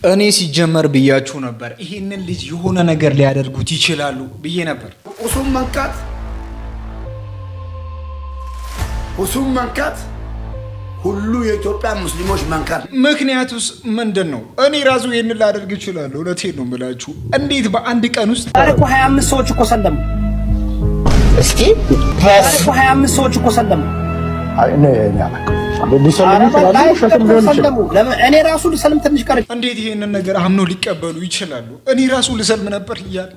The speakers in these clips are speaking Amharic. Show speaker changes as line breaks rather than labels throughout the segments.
እኔ ሲጀመር ብያችሁ ነበር ይሄንን ልጅ የሆነ ነገር ሊያደርጉት ይችላሉ ብዬ ነበር።
ሁሱም መንካት ሁሉ የኢትዮጵያ ሙስሊሞች መንካት።
ምክንያቱስ ምንድነው? እኔ ራሱ ይሄንን ላደርግ ይችላል። እውነቴን ነው የምላችሁ። እንዴት በአንድ ቀን ውስጥ
ታሪኩ 25 ሰዎች እኮ ሰለሙ።
እስኪ
ታሪኩ 25 ሰዎች እኮ ሰለሙ። እኔ ራሱ ልሰልም ትንሽ ቀረ።
እንዴት ይሄንን ነገር አምነው ሊቀበሉ ይችላሉ? እኔ ራሱ ልሰልም ነበር እያለ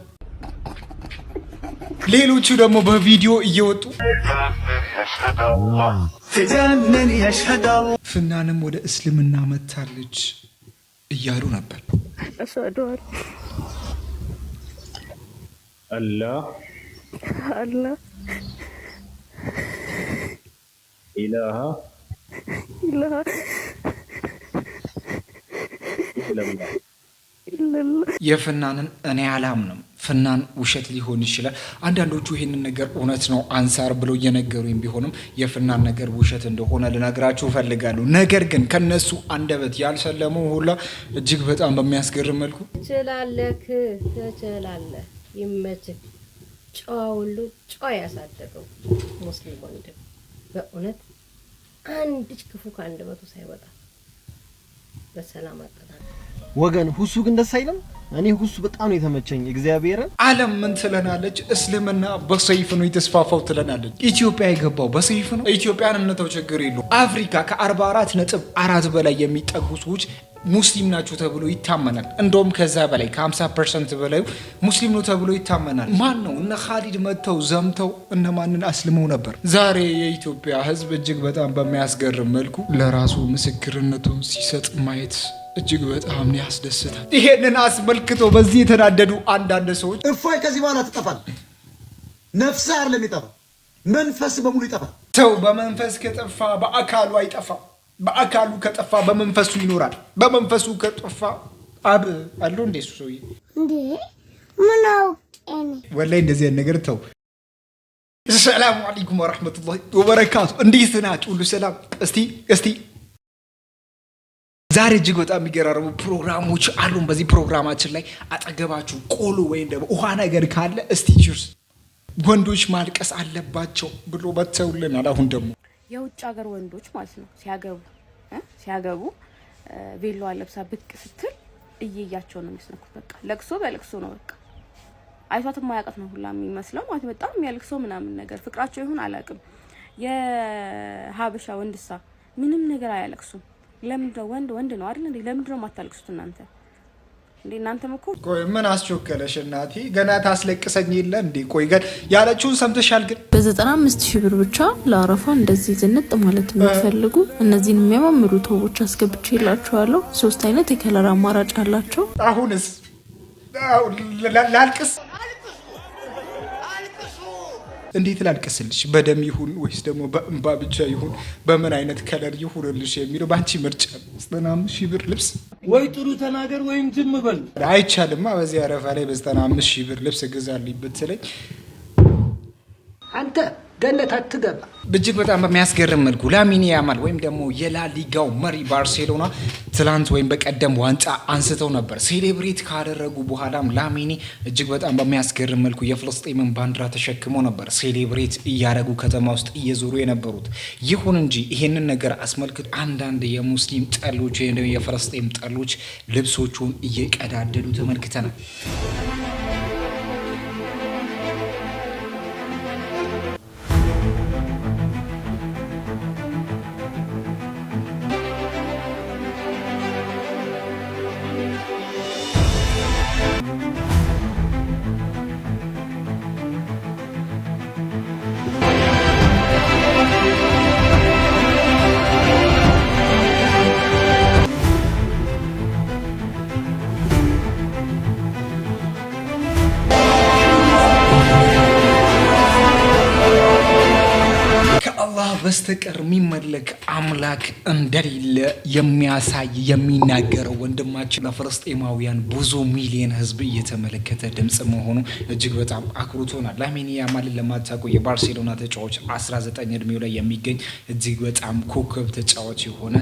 ሌሎቹ ደግሞ በቪዲዮ እየወጡ ፍናንም ወደ እስልምና መታለች እያሉ ነበር።
አላህ ኢላሃ
የፍናንን እኔ አላምንም። ፍናን ውሸት ሊሆን ይችላል። አንዳንዶቹ ይሄንን ነገር እውነት ነው አንሳር ብለው እየነገሩኝ ቢሆንም የፍናን ነገር ውሸት እንደሆነ ልነግራችሁ ፈልጋለሁ። ነገር ግን ከነሱ አንደበት ያልሰለመው ሁላ እጅግ በጣም በሚያስገርም መልኩ
ትችላለህ፣ ይመችህ፣ ጨዋ ሁሉ ጨዋ ያሳደገው ሙስሊም ወንድም በእውነት አንድች ክፉ ከአንደበቱ ሳይወጣ በሰላም አጣጣም
ወገን ሁሱ ግን ደስ አይልም። እኔ ሁሱ በጣም ነው የተመቸኝ። እግዚአብሔርን
ዓለም ምን ትለናለች? እስልምና በሰይፍ ነው የተስፋፋው ትለናለች። ኢትዮጵያ የገባው በሰይፍ ነው። ኢትዮጵያን እንተው ችግር የለውም። አፍሪካ ከ44.4 በላይ የሚጠጉ ሰዎች ሙስሊም ናቸው ተብሎ ይታመናል። እንደውም ከዛ በላይ ከ50% በላይ ሙስሊም ነው ተብሎ ይታመናል። ማን ነው? እነ ኻሊድ መተው ዘምተው እነማንን አስልመው ነበር። ዛሬ የኢትዮጵያ ሕዝብ እጅግ በጣም በሚያስገርም መልኩ ለራሱ ምስክርነቱን ሲሰጥ ማየት እጅግ በጣም ያስደስታል። ይሄንን አስመልክቶ በዚህ የተናደዱ አንዳንድ ሰዎች
እፎይ ከዚህ በኋላ ትጠፋል። ነፍስ አይደለም ይጠፋ፣ መንፈስ በሙሉ ይጠፋል።
ሰው በመንፈስ ከጠፋ በአካሉ አይጠፋም። በአካሉ ከጠፋ በመንፈሱ ይኖራል። በመንፈሱ ከጠፋ አብ አለው እንደ እሱ ሰውዬ
እንዴ ምን አውቄኝ
ወላሂ እንደዚህ ነገር ተው። ሰላም አለይኩም ወራህመቱላሂ ወበረካቱ። እንዴት ናችሁ? ሁሉ ሰላም? እስቲ ዛሬ እጅግ በጣም የሚገራረሙ ፕሮግራሞች አሉን። በዚህ ፕሮግራማችን ላይ አጠገባችሁ ቆሎ ወይም ደግሞ ውሃ ነገር ካለ እስቲ ቺርስ። ወንዶች ማልቀስ አለባቸው ብሎ በተውልናል። አሁን ደግሞ
የውጭ ሀገር ወንዶች ማለት ነው ሲያገቡ ቬሎ አለብሳ ብቅ ስትል እየያቸው ነው የሚስነኩት። በቃ ለቅሶ በለቅሶ ነው። በቃ አይቷት ማያውቃት ነው ሁላ የሚመስለው ማለት በጣም የሚያልቅሰው ምናምን ነገር ፍቅራቸው ይሁን አላውቅም። የሀበሻ ወንድሳ ምንም ነገር አያለቅሱም። ለምንድነው? ወንድ ነው አይደል እንዴ? ለምንድነው ማታለቅሱት እናንተ? እንዴ እናንተም እኮ
ቆይ ምን አስቾከለሽ እናቴ? ገና ታስለቅሰኝ የለ እንዴ? ቆይ ግን ያለችውን ሰምተሻል? ግን
በ95,000 ብር ብቻ ለአረፋ እንደዚህ ዝንጥ ማለት የሚፈልጉ እነዚህን የሚያማምሩ ቶቦች አስገብቼላችኋለሁ። 3 አይነት የከለር አማራጭ አላቸው።
አሁንስ ላልቅስ? እንዴት ላልቅስልሽ? በደም ይሁን ወይስ ደግሞ በእንባ ብቻ ይሁን በምን አይነት ከለር ይሁንልሽ የሚለው ባንቺ ምርጫ። 95,000 ብር ልብስ
ወይ ጥሩ ተናገር ወይም ዝም በል።
አይቻልማ። በዚህ አረፋ ላይ በ95,000 ብር ልብስ ግዛልኝ ብትለኝ
አንተ ገነት አትገባ።
እጅግ በጣም በሚያስገርም መልኩ ላሚን ያማል ወይም ደግሞ የላሊጋው መሪ ባርሴሎና ትላንት ወይም በቀደም ዋንጫ አንስተው ነበር። ሴሌብሬት ካደረጉ በኋላም ላሚኒ እጅግ በጣም በሚያስገርም መልኩ የፍልስጤምን ባንዲራ ተሸክመው ነበር ሴሌብሬት እያደረጉ ከተማ ውስጥ እየዞሩ የነበሩት። ይሁን እንጂ ይሄንን ነገር አስመልክቶ አንዳንድ የሙስሊም ጠሎች ወይም የፍልስጤም ጠሎች ልብሶቹን እየቀዳደዱ ተመልክተናል። በስተቀር የሚመለክ አምላክ እንደሌለ የሚያሳይ የሚናገረው ወንድማችን ለፍልስጤማውያን ብዙ ሚሊዮን ሕዝብ እየተመለከተ ድምጽ መሆኑ እጅግ በጣም አክሩቶናል። ላሚን ያማል ለማታውቁ የባርሴሎና ተጫዋች 19 እድሜው ላይ የሚገኝ እጅግ በጣም ኮከብ ተጫዋች የሆነ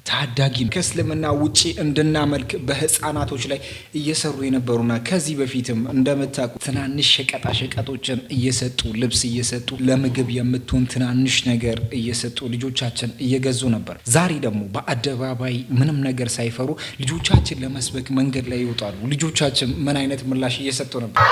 ታዳጊ ከእስልምና ውጪ እንድናመልክ በህፃናቶች ላይ እየሰሩ የነበሩና ከዚህ በፊትም እንደምታውቁ ትናንሽ ሸቀጣ ሸቀጦችን እየሰጡ ልብስ እየሰጡ ለምግብ የምትሆን ትናንሽ ነገር እየሰጡ ልጆቻችን እየገዙ ነበር። ዛሬ ደግሞ በአደባባይ ምንም ነገር ሳይፈሩ ልጆቻችን ለመስበክ መንገድ ላይ ይወጣሉ። ልጆቻችን ምን አይነት ምላሽ እየሰጡ ነበር?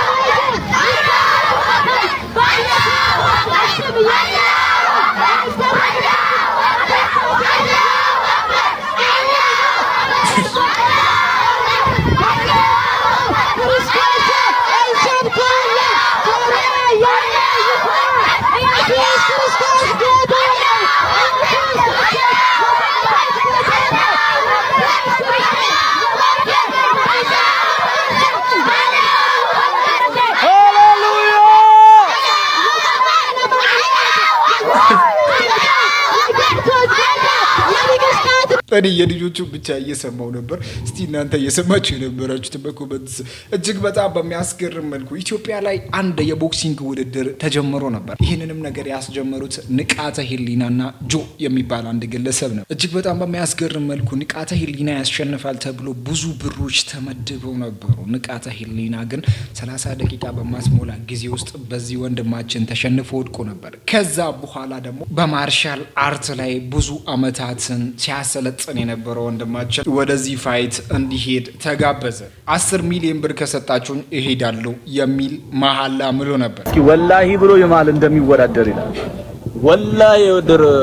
እኔ የልጆቹ ብቻ እየሰማው ነበር። እስቲ እናንተ እየሰማችሁ የነበራችሁት በኮመንት እጅግ በጣም በሚያስገርም መልኩ ኢትዮጵያ ላይ አንድ የቦክሲንግ ውድድር ተጀምሮ ነበር። ይህንንም ነገር ያስጀመሩት ንቃተ ህሊናና ጆ የሚባል አንድ ግለሰብ ነው። እጅግ በጣም በሚያስገርም መልኩ ንቃተ ህሊና ያሸንፋል ተብሎ ብዙ ብሮች ተመድበው ነበሩ። ንቃተ ህሊና ግን 30 ደቂቃ በማስሞላ ጊዜ ውስጥ በዚህ ወንድማችን ተሸንፎ ወድቆ ነበር። ከዛ በኋላ ደግሞ በማርሻል አርት ላይ ብዙ አመታትን ሲያሰለጥ የነበረው ወንድማችን ወደዚህ ፋይት እንዲሄድ ተጋበዘ። 10 ሚሊዮን ብር ከሰጣችሁኝ እሄዳለሁ የሚል መሐላ ምሎ ነበር።
እስኪ ወላሂ ብሎ የማል እንደሚወዳደር ይላል። ወላሂ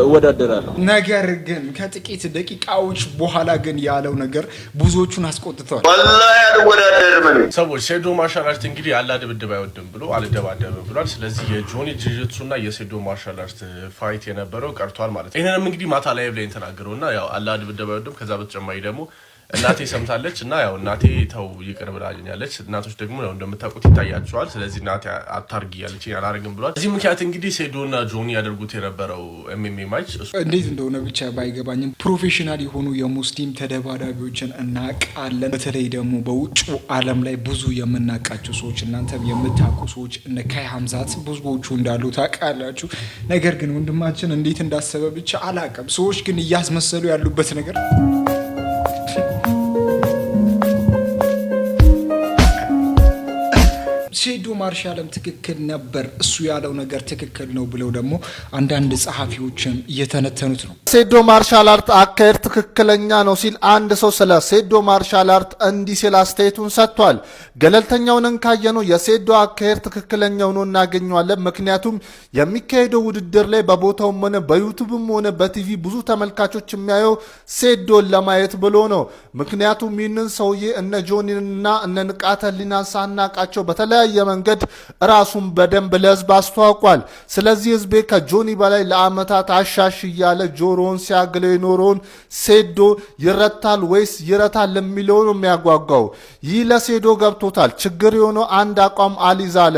እወዳደራለሁ።
ነገር ግን ከጥቂት ደቂቃዎች በኋላ ግን ያለው ነገር ብዙዎቹን አስቆጥቷል።
ወላሂ አልወዳደርም።
ሰዎች ሴዶ ማርሻል አርት እንግዲህ አላ ድብድብ አይወድም ብሎ አልደባደብም ብሏል። ስለዚህ የጆኒ ጂጂትሱና የሴዶ ማርሻል አርት ፋይት የነበረው ቀርቷል ማለት ነው። ይሄንንም እንግዲህ ማታ ላይ ብለን ተናገረውና ያው አላ ድብድብ አይወድም። ከዛ በተጨማሪ ደግሞ እናቴ ሰምታለች እና ያው እናቴ ተው ይቅር ብላኛለች። እናቶች ደግሞ ያው እንደምታውቁት ይታያቸዋል። ስለዚህ እናቴ አታርጊ ያለችኝ አላረግም ብሏል። እዚህ ምክንያት እንግዲህ ሴዶና ጆኒ ያደርጉት የነበረው ኤምኤምኤ ማች
እንዴት እንደሆነ ብቻ ባይገባኝም ፕሮፌሽናል የሆኑ የሙስሊም ተደባዳቢዎችን እናውቃለን። በተለይ ደግሞ በውጭ ዓለም ላይ ብዙ የምናውቃቸው ሰዎች እናንተም የምታውቁ ሰዎች እነ ካይ ሀምዛት ብዙዎቹ እንዳሉ ታውቃላችሁ። ነገር ግን ወንድማችን እንዴት እንዳሰበ ብቻ አላውቅም። ሰዎች ግን እያስመሰሉ ያሉበት ነገር ሴዶ ማርሻልም ትክክል ነበር፣ እሱ ያለው ነገር ትክክል ነው ብለው ደግሞ አንዳንድ ጸሐፊዎችም እየተነተኑት ነው።
ሴዶ ማርሻል አርት አካሄድ ትክክለኛ ነው ሲል አንድ ሰው ስለ ሴዶ ማርሻል አርት እንዲህ ሲል አስተያየቱን ሰጥቷል። ገለልተኛውን ካየነው የሴዶ አካሄድ ትክክለኛው ነው እናገኘዋለን። ምክንያቱም የሚካሄደው ውድድር ላይ በቦታውም ሆነ በዩቲዩብም ሆነ በቲቪ ብዙ ተመልካቾች የሚያየው ሴዶን ለማየት ብሎ ነው። ምክንያቱም ይህንን ሰውዬ እነ ጆኒንና እነ ንቃተ ህሊናን ሳናቃቸው በተለያየ መንገድ ራሱን በደንብ ለህዝብ አስተዋውቋል። ስለዚህ ህዝቤ ከጆኒ በላይ ለአመታት አሻሽ እያለ ጆሮውን ሲያግለው የኖረውን ሴዶ ይረታል ወይስ ይረታል የሚለው ነው የሚያጓጓው። ይህ ለሴዶ ገብቶታል። ችግር የሆነው አንድ አቋም አልይዛለ።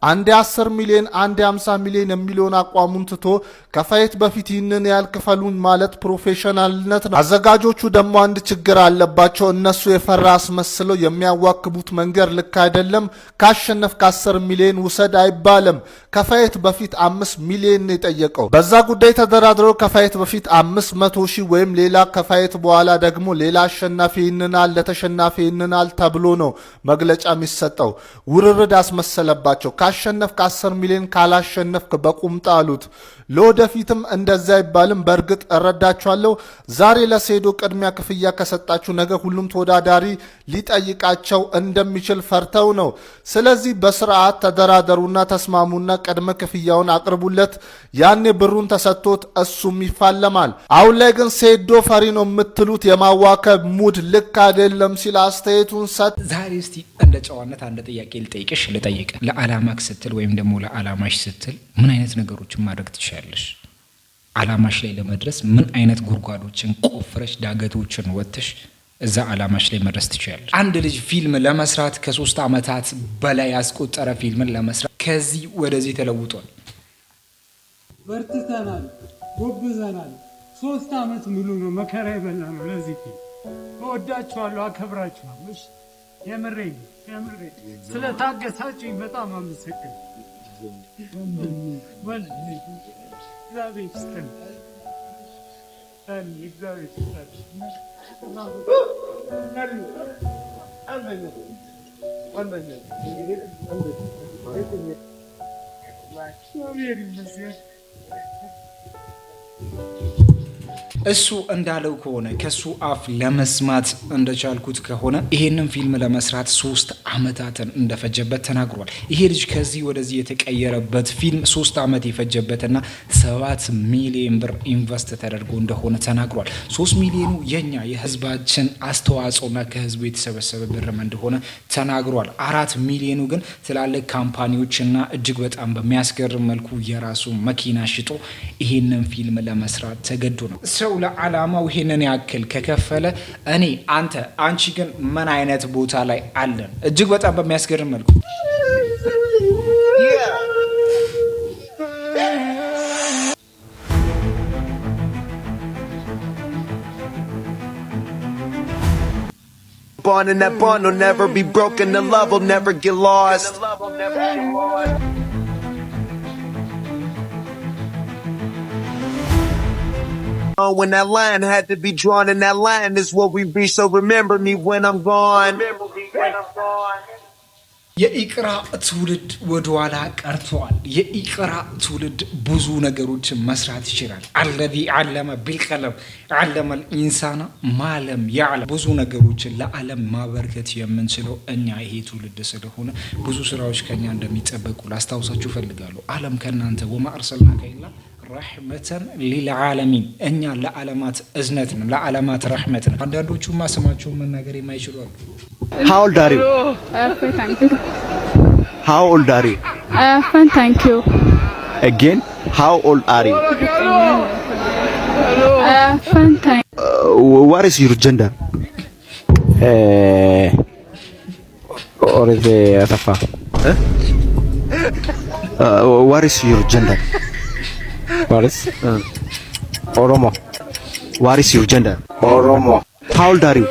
አንድ 10 ሚሊዮን አንድ 50 ሚሊዮን የሚሊዮን አቋሙን ትቶ ከፋይት በፊት ይህንን ያህል ክፈሉኝ ማለት ፕሮፌሽናልነት ነው። አዘጋጆቹ ደግሞ አንድ ችግር አለባቸው። እነሱ የፈራ አስመስለው የሚያዋክቡት መንገድ ልክ አይደለም። ካሸነፍ ከ10 ሚሊዮን ውሰድ አይባልም። ከፋይት በፊት 5 ሚሊዮን ነው የጠየቀው። በዛ ጉዳይ ተደራድረው ከፋይት በፊት 500 ሺህ ወይም ሌላ ከፋይት በኋላ ደግሞ ሌላ አሸናፊ ይንናል ለተሸናፊ ይንናል ተብሎ ነው መግለጫ የሚሰጠው። ውርርድ አስመሰለባቸው። ካሸነፍክ 10 ሚሊዮን ካላሸነፍክ በቁምጣ አሉት። ለወደፊትም እንደዛ አይባልም። በእርግጥ እረዳቸዋለሁ። ዛሬ ለሴዶ ቅድሚያ ክፍያ ከሰጣችሁ ነገ ሁሉም ተወዳዳሪ ሊጠይቃቸው እንደሚችል ፈርተው ነው። ስለዚህ በስርዓት ተደራደሩና ተስማሙና ቅድመ ክፍያውን አቅርቡለት። ያኔ ብሩን ተሰጥቶት እሱም ይፋለማል። አሁን ላይ ግን ሴዶ ፈሪ ነው የምትሉት የማዋከብ ሙድ ልክ አይደለም ሲል አስተያየቱን ሰጥ።
ዛሬ እስቲ እንደ ጨዋነት አንድ ጥያቄ ልጠይቅ። ለዓላማክ ስትል ወይም ደግሞ ለዓላማሽ ስትል ምን አይነት ነገሮችን ማድረግ ትችላለሽ? ዓላማሽ ላይ ለመድረስ ምን አይነት ጉድጓዶችን ቆፍረሽ ዳገቶችን ወጥተሽ እዛ ዓላማሽ ላይ መድረስ ትችላለሽ? አንድ ልጅ ፊልም ለመስራት ከ3 አመታት በላይ ያስቆጠረ ፊልምን ለመስራት ከዚህ ወደዚህ ተለውጧል።
በርትተናል፣ ጎብዘናል። 3 አመት ሙሉ ነው መከራ የበላ ነው። ለዚህ እወዳችኋለሁ፣ አከብራችኋለሁ። የምሬ ስለታገሳችሁኝ በጣም አመሰግናለሁ።
እሱ እንዳለው ከሆነ ከሱ አፍ ለመስማት እንደቻልኩት ከሆነ ይሄንን ፊልም ለመስራት 3 አመታትን እንደፈጀበት ተናግሯል። ይሄ ልጅ ከዚህ ወደዚህ የተቀየረበት ፊልም 3 አመት የፈጀበትና 7 ሚሊዮን ብር ኢንቨስት ተደርጎ እንደሆነ ተናግሯል። 3 ሚሊዮኑ የኛ የህዝባችን አስተዋጽኦና ከህዝቡ የተሰበሰበ ብርም እንደሆነ ተናግሯል። 4 ሚሊዮኑ ግን ትላልቅ ካምፓኒዎችና እጅግ በጣም በሚያስገርም መልኩ የራሱ መኪና ሽጦ ይሄንን ፊልም ለመስራት ተገዶ ነው። ሰው ለዓላማው ይሄንን ያክል ከከፈለ እኔ አንተ አንቺ ግን ምን አይነት ቦታ ላይ አለን? እጅግ በጣም በሚያስገርም መልኩ
Born in that bond will never be broken, the love will never get lost. When that line had to be drawn, and that line is what we be, so remember me when I'm gone.
የኢቅራ ትውልድ ወደኋላ ቀርቷል። የኢቅራ ትውልድ ብዙ ነገሮችን መስራት ይችላል። አለዚ ዓለመ ቢልቀለም ዓለመ ኢንሳና ማለም ያዕለም። ብዙ ነገሮችን ለዓለም ማበርከት የምንችለው እኛ ይሄ ትውልድ ስለሆነ ብዙ ስራዎች ከኛ እንደሚጠበቁ ላስታውሳችሁ ፈልጋለሁ። ዓለም ከናንተ ወማ አርሰልናከ ኢላ ረሕመተን ሊልዓለሚን። እኛ ለዓለማት እዝነት ነው፣ ለዓለማት ረሕመት ነው። አንዳንዶቹማ ስማቸውን መናገር የማይችሉ አሉ።
How old are you?
Fine, thank you.
How old are you?
Fine, thank you.
Again, how old are you?
Fine, thank
you. What is your gender?
Or is it Safa?
What is your gender?
What is? Oromo.
What is your gender?
Oromo.
How old are you?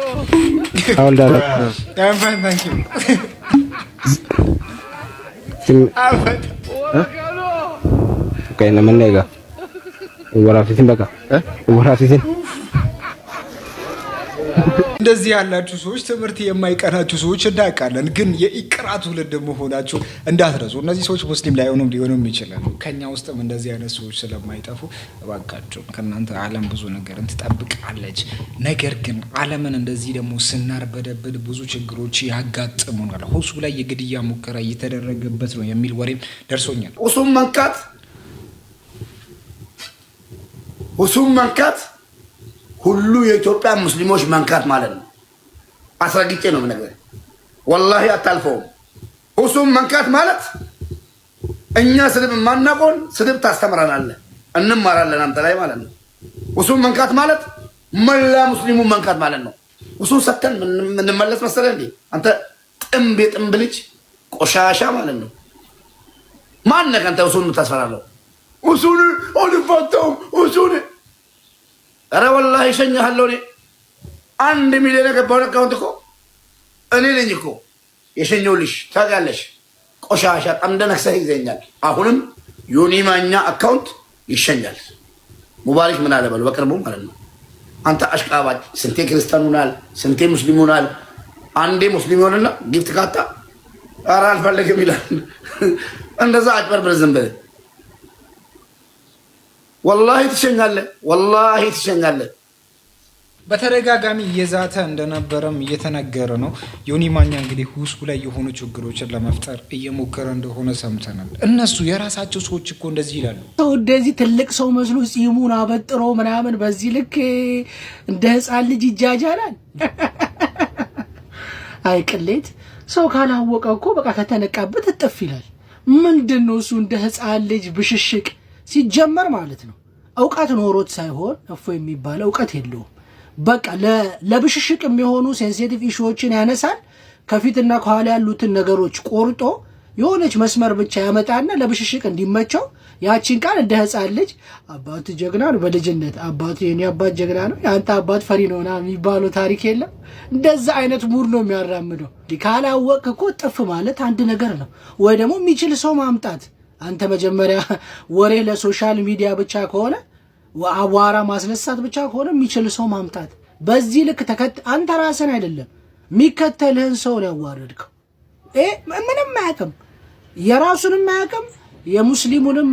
How old are you?
I'm fine, thank you.
Okay, naman nega. Wala fitin baka. Wala fitin.
እንደዚህ ያላችሁ ሰዎች ትምህርት የማይቀናችሁ ሰዎች እንዳውቃለን፣ ግን የኢቅራ ትውልድ መሆናችሁ እንዳትረሱ። እነዚህ ሰዎች ሙስሊም ላይሆኑም ሊሆኑም ይችላሉ። ከኛ ውስጥም እንደዚህ አይነት ሰዎች ስለማይጠፉ እባካችሁ ከናንተ ዓለም ብዙ ነገርን ትጠብቃለች። ነገር ግን ዓለምን እንደዚህ ደግሞ ስናርበደብድ ብዙ ችግሮች ያጋጥሙናል። ሁሱ ላይ የግድያ ሙከራ እየተደረገበት ነው የሚል ወሬም ደርሶኛል።
ሁሱም መንካት ሁሉ የኢትዮጵያ ሙስሊሞች መንካት ማለት ነው። አስረግጬ ነው የምነግርህ፣ ወላሂ አታልፈውም። ሁሱም መንካት ማለት እኛ ስድብ ማናቆን ስድብ ታስተምራናለህ፣ እንማራለን አንተ ላይ ማለት ነው። ሁሱም መንካት ማለት መላ ሙስሊሙ መንካት ማለት ነው። ሁሱን ሰተን ምንመለስ መሰለህ እንዴ አንተ ጥምብ ልጅ ቆሻሻ ማለት ነው። ማን ነህ አንተ ሁሱን ታስፈራለህ? ሁሱን ኦልፋታው ሁሱን አረ ወላሂ ሸኛለሁ። እኔ 1 ሚሊዮን የገባው አካውንት እኮ እኔ ነኝ እኮ የሸኘሁልሽ። ታውቂያለሽ፣ ቆሻሻ ጠምደነክሰህ ይዘኛል። አሁንም ዮኒ ማኛ አካውንት ይሸኛል። ሙባሪክ ምን አለ በለው በቅርቡ ማለት ነው። አንተ አሽቃባጭ፣ ስንቴ ክርስቲያን ሆናል፣ ስንቴ ሙስሊም ሆናል። አንዴ ሙስሊም ሆነና ጊፍት ካጣ ኧረ አልፈልግም ይላል። እንደዛ አጭበርብር ዝም ብለህ ወላሂ ትሸኛለህ፣ ወላሂ ትሸኛለህ።
በተደጋጋሚ እየዛተ እንደነበረም እየተነገረ ነው። ዮኒ ማኛ እንግዲህ ሁሱ ላይ የሆኑ ችግሮችን ለመፍጠር እየሞከረ እንደሆነ ሰምተናል። እነሱ የራሳቸው ሰዎች እኮ እንደዚህ ይላሉ።
ሰው እንደዚህ ትልቅ ሰው መስሎ ጺሙን አበጥሮ ምናምን በዚህ ልክ እንደ ህፃን ልጅ ይጃጃላል። አይ ቅሌት! ሰው ካላወቀ እኮ በቃ ከተነቃበት እጥፍ ይላል። ምንድነው እሱ እንደ ህፃን ልጅ ብሽሽቅ? ሲጀመር ማለት ነው እውቀት ኖሮት ሳይሆን እፎ የሚባለው እውቀት የለውም። በቃ ለብሽሽቅ የሚሆኑ ሴንሲቲቭ ኢሹዎችን ያነሳል። ከፊትና ከኋላ ያሉትን ነገሮች ቆርጦ የሆነች መስመር ብቻ ያመጣና ለብሽሽቅ እንዲመቸው ያቺን ቃል እንደ ህፃን ልጅ አባቱ ጀግና ነው፣ በልጅነት አባቱ የኔ አባት ጀግና ነው፣ ያንተ አባት ፈሪ ነው ና የሚባለው ታሪክ የለም። እንደዛ አይነት ሙድ ነው የሚያራምደው። ካላወቅ እኮ ጥፍ ማለት አንድ ነገር ነው፣ ወይ ደግሞ የሚችል ሰው ማምጣት። አንተ መጀመሪያ ወሬ ለሶሻል ሚዲያ ብቻ ከሆነ አቧራ ማስነሳት ብቻ ከሆነ የሚችል ሰው ማምጣት በዚህ ልክ አንተ ራስን አይደለም የሚከተልህን ሰው ነው ያዋረድከው። ምንም አያውቅም፣ የራሱንም አያውቅም፣ የሙስሊሙንም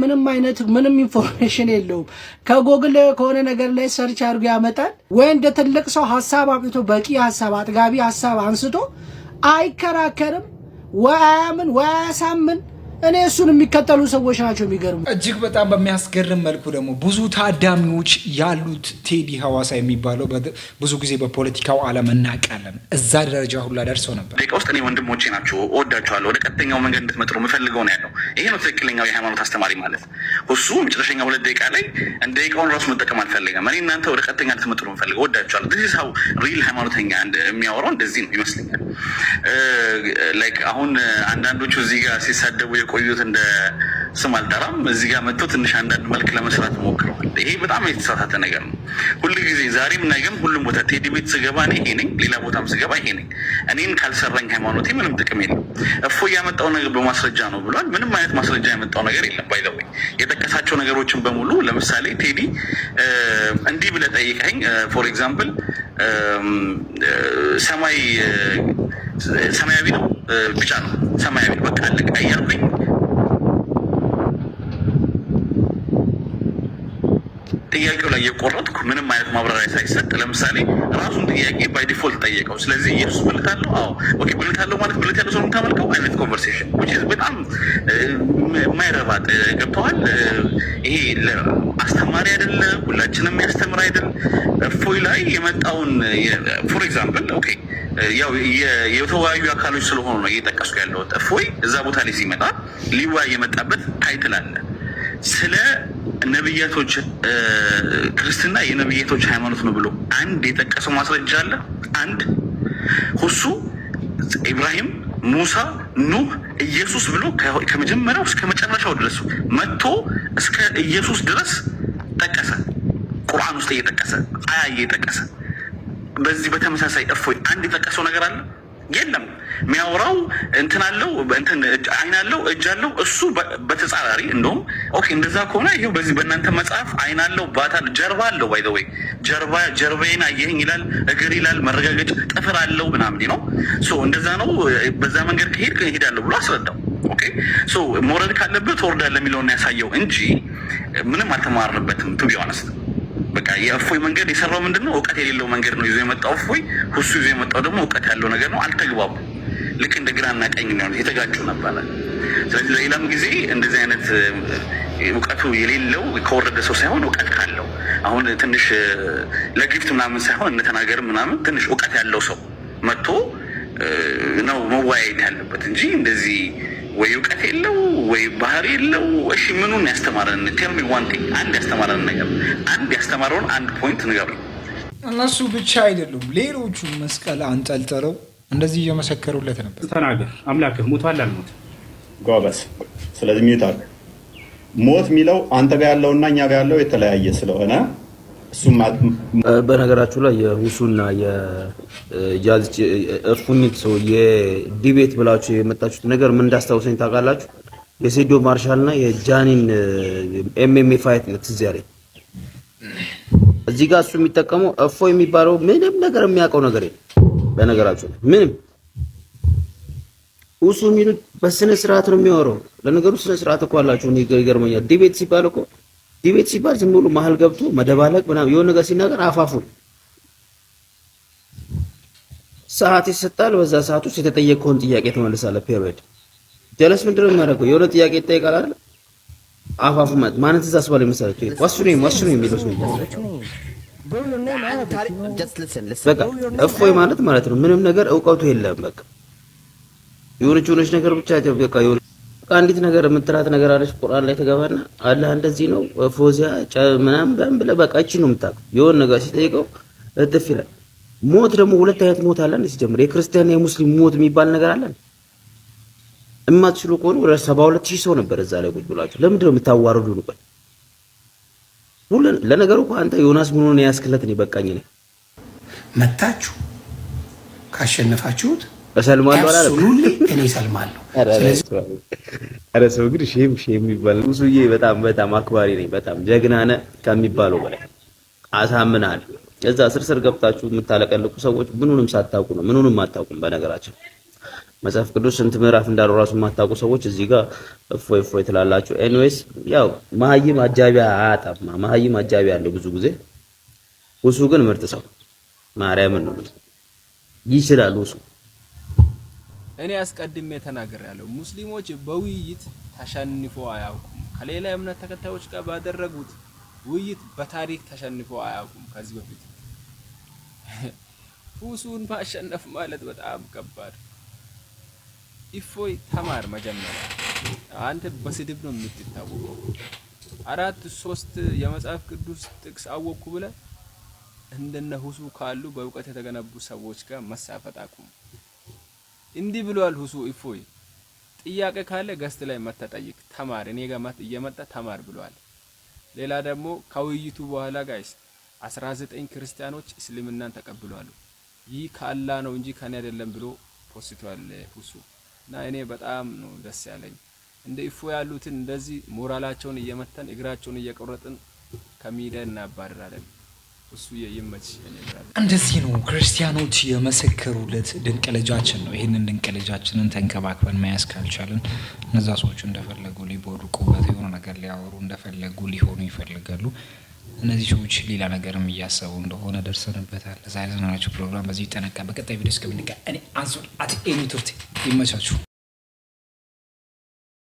ምንም ኢንፎርሜሽን የለውም። ከጎግል ከሆነ ነገር ላይ ሰርች አድርጎ ያመጣል ወይ እንደ ትልቅ ሰው ሐሳብ አብጥቶ በቂ ሐሳብ አጥጋቢ ሐሳብ አንስቶ አይከራከርም ወይ አያምን ወይ አያሳምን። እኔ እሱን የሚከተሉ ሰዎች ናቸው የሚገርሙ።
እጅግ በጣም በሚያስገርም መልኩ ደግሞ ብዙ ታዳሚዎች ያሉት ቴዲ ሐዋሳ የሚባለው ብዙ ጊዜ በፖለቲካው ዓለም እናውቃለን። እዛ ደረጃ ሁላ ደርሰው ነበር።
ደቂቃ ውስጥ እኔ ወንድሞቼ ናቸው እወዳቸዋለሁ፣ ወደ ቀጥተኛው መንገድ እንድትመጥሩ የምፈልገው ነው ያለው። ይሄ ነው ትክክለኛው የሃይማኖት አስተማሪ ማለት። እሱ መጨረሻኛ 2 ደቂቃ ላይ እንደ ደቂቃውን ራሱ መጠቀም አልፈለገም። እኔ እናንተ ወደ ቀጥተኛ እንድትመጥሩ የምፈልገው እወዳቸዋለሁ። this is how real ሃይማኖተኛ የሚያወራው እንደዚህ ነው ይመስለኛል። ላይክ አሁን አንዳንዶቹ እዚህ ጋር ሲሳደቡ የቆዩት እንደ ስም አልጠራም እዚህ ጋር መጥቶ ትንሽ አንዳንድ መልክ ለመስራት ሞክረዋል። ይሄ በጣም የተሳሳተ ነገር ነው። ሁሉ ጊዜ ዛሬም ነገም ሁሉም ቦታ ቴዲ ቤት ስገባ እኔ ይሄ ነኝ፣ ሌላ ቦታም ስገባ ይሄ ነኝ። እኔን ካልሰራኝ ሃይማኖቴ ምንም ጥቅም የለም። እፎይ ያመጣው ነገር በማስረጃ ነው ብሏል። ምንም አይነት ማስረጃ ያመጣው ነገር የለም። ባይ ዘ ወይ የጠቀሳቸው ነገሮችን በሙሉ ለምሳሌ ቴዲ እንዲህ ብለህ ጠይቀኝ ፎር ኤግዛምፕል ሰማያዊ ነው ቢጫ ነው ሰማያዊ በቃ አለቀ እያልኩኝ ጥያቄው ላይ የቆረጥኩ ምንም አይነት ማብራሪያ ሳይሰጥ ለምሳሌ ራሱን ጥያቄ ባይ ዲፎልት ጠየቀው። ስለዚህ ኢየሱስ ብልት አለው? አዎ። ኦኬ ብልት አለው ማለት ብልት ያለው ሰው የምታመልከው አይነት ኮንቨርሴሽን which is በጣም የማይረባ ገብተዋል። ይሄ አስተማሪ አይደለ፣ ሁላችንም የሚያስተምር አይደል። እፎይ ላይ የመጣውን ፎር ኤግዛምፕል ኦኬ ያው የተወያዩ አካሎች ስለሆኑ ነው እየጠቀስኩ ያለው። እፎይ እዛ ቦታ ላይ ሲመጣ ሊወያይ የመጣበት ታይትል አለ ስለ ነብያቶች ክርስትና የነብያቶች ሃይማኖት ነው ብሎ አንድ የጠቀሰው ማስረጃ አለ። አንድ ሁሱ ኢብራሂም፣ ሙሳ፣ ኑህ፣ ኢየሱስ ብሎ ከመጀመሪያው እስከ መጨረሻው ድረስ መጥቶ እስከ ኢየሱስ ድረስ ጠቀሰ። ቁርአን ውስጥ እየጠቀሰ አያ እየጠቀሰ በዚህ በተመሳሳይ እፎይ አንድ የጠቀሰው ነገር አለ የለም። የሚያወራው እንትን አለው እንትን አይን አለው እጅ አለው። እሱ በተጻራሪ እንደውም ኦኬ እንደዛ ከሆነ ይሄው በዚህ በእናንተ መጽሐፍ አይን አለው ባታል ጀርባ አለው ባይ ዘ ወይ ጀርባዬን አየኸኝ ይላል፣ እግር ይላል፣ መረጋገጫ ጥፍር አለው ምናምን ነው። ሶ እንደዛ ነው። በዛ መንገድ ከሄድክ እሄዳለሁ ብሎ አስረዳው። ኦኬ ሶ ሞራል ካለበት ትወርዳለህ የሚለውን ያሳየው እንጂ ምንም አልተማርንበትም ቱ ቢ ኦነስት። በቃ የእፎይ መንገድ የሰራው ምንድነው? እውቀት የሌለው መንገድ ነው ይዞ የመጣው እፎይ። ሁሱ ይዞ የመጣው ደግሞ እውቀት ያለው ነገር ነው። አልተግባቡ። ልክ እንደ ግራና ቀኝ ነው የተጋጩ ነበረ። ስለዚህ ለሌላም ጊዜ እንደዚህ አይነት እውቀቱ የሌለው ከወረደ ሰው ሳይሆን እውቀት ካለው አሁን ትንሽ ለጊፍት ምናምን ሳይሆን እንተናገር ምናምን ትንሽ እውቀት ያለው ሰው መጥቶ ነው መወያየት ያለበት እንጂ እንደዚህ ወይ እውቀት የለው ወይ ባህሪ የለው። እሺ ምኑን ያስተማረን? ቴል ሚ ዋን ቲንግ። አንድ ያስተማረን ነገር አንድ ያስተማረውን አንድ ፖይንት ንገሩኝ።
እነሱ ብቻ አይደሉም ሌሎቹ መስቀል አንጠልጥለው እንደዚህ እየመሰከሩለት ነበር።
ተናገር አምላክህ ሞቷል አልሞት?
ጎበስ። ስለዚህ ሚውታል ሞት የሚለው አንተ ጋር ያለውና እኛ ጋር ያለው የተለያየ ስለሆነ እሱም
በነገራችሁ ላይ የሁሱና የጃዝ እፉኝት ሰው የዲቤት ብላችሁ የመጣችሁት ነገር ምን እንዳስታውሰኝ ታውቃላችሁ? የሴዶ ማርሻልና የጃኒን ኤምኤምኤ ፋይት ነው ትዝ ያለኝ። እዚህ ጋር እሱ የሚጠቀመው እፎ የሚባለው ምንም ነገር የሚያውቀው ነገር የለም። በነገራችሁ ምንም ሁሱ የሚሉት በስነ ስርዓት ነው የሚያወራው። ለነገሩ ስነ ስርዓት እኮ አላችሁ። ይገርመኛል። ዲቤት ሲባል እኮ ዲቤት ሲባል ዝም ብሎ መሀል ገብቶ መደባለቅ ምናምን የሆነ ነገር ሲናገር አፋፉ ሰዓት ይሰጣል። በዛ ሰዓት ውስጥ የተጠየቀውን ጥያቄ ትመልሳለህ። ፔሪድ ጀለስ ምንድነው የሚያደርገው? የሆነ ጥያቄ ይጠይቃል አይደል? አፋፉ ማለት ትእዛዝ ባለ መሰረት ወስኑ የሚለው ሰው በቃ እፎይ ማለት ነው ምንም ነገር እውቀቱ የለም። በቃ የሆነች ነገር ብቻ በቃ የሆነ አንዲት ነገር የምትላት ነገር አለች። ቁርአን ላይ ተገባና አላህ እንደዚህ ነው ፎዚያ ምናምን ብለህ በቃ እቺ ነው የምታውቀው። የሆነ ነገር ሲጠይቀው እጥፍ ይላል። ሞት ደግሞ ሁለት አይነት ሞት አለ እንዴ ሲጀምር የክርስቲያንና የሙስሊም ሞት የሚባል ነገር አለ። እማትችሉ ከሆነ ወደ 72000 ሰው ነበር እዛ ላይ ቁጭ ብላችሁ ለምንድን ነው የምታዋርዱ ነበር? ለነገሩ እኮ አንተ ዮናስ ምን ሆነ ያስክለት ነው በቃኝ ነው
መታችሁ ካሸነፋችሁት
እሰልማለሁ አላለም።
አብሶሉትሊ እኔ እሰልማለሁ።
ኧረ ሰው ግን ሼም የሚባል ሙሱዬ በጣም አክባሪ ነኝ። በጣም ጀግና ነህ ከሚባለው በላይ አሳምናል። እዛ ስር ገብታችሁ የምታለቀልቁ ሰዎች ምኑንም ሳታውቁ ነው። ምኑንም አታውቁም። በነገራችን መጽሐፍ ቅዱስ ስንት ምዕራፍ እንዳለው ራሱ የማታውቁ ሰዎች እዚህ ጋር እፎይ ትላላችሁ። ኤኒዌይስ ያው መሀይም አጃቢ አያጣም። መሀይም አጃቢ አለው ብዙ ጊዜ። ውሱ ግን ምርጥ ሰው ማርያምን ነው ይችላል ውሱ።
እኔ አስቀድሜ ተናግሬያለሁ። ሙስሊሞች በውይይት ተሸንፈው አያውቁም። ከሌላ እምነት ተከታዮች ጋር ባደረጉት ውይይት በታሪክ ተሸንፈው አያውቁም። ከዚህ በፊት ውሱን ማሸነፍ ማለት በጣም ከባድ። እፎይ ተማር መጀመሪያ። አንተ በስድብ ነው የምትታወቀው። 4-3 የመጽሐፍ ቅዱስ ጥቅስ አወቅኩ ብለህ እንደነ ሁሱ ካሉ በእውቀት የተገነቡ ሰዎች ጋር መሳፈጥ አቁም። እንዲህ ብሏል ሁሱ እፎይ። ጥያቄ ካለ ገስት ላይ መተጠይቅ ተማር፣ እኔ ጋር እየመጣ ተማር ብሏል። ሌላ ደግሞ ከውይይቱ በኋላ ጋይስ 19 ክርስቲያኖች እስልምናን ተቀብሏል። ይህ ከአላህ ነው እንጂ ከኔ አይደለም ብሎ ፖስቷል ሁሱ። እና እኔ በጣም ነው ደስ ያለኝ። እንደ እፎይ ያሉትን እንደዚህ ሞራላቸውን እየመተን እግራቸውን እየቆረጥን ከሚዲያ እናባረራለን። እሱ ይመች።
እንደዚህ ነው ክርስቲያኖች የመሰከሩለት ድንቅ ልጃችን ነው። ይህንን ድንቅ ልጃችንን ተንከባክበን መያዝ ካልቻለን እነዛ ሰዎች እንደፈለጉ ሊቦርቁበት የሆነ ነገር ሊያወሩ እንደፈለጉ ሊሆኑ ይፈልጋሉ። እነዚህ ሰዎች ሌላ ነገርም እያሰቡ እንደሆነ ደርሰንበታል። ለዛሬ ዘናችሁ ፕሮግራም በዚህ ይጠናቀቃል። በቀጣይ ቪዲዮ እስከምንገናኝ እኔ አንሱር አት ኤኒ ቱርቲ ይመቻችሁ።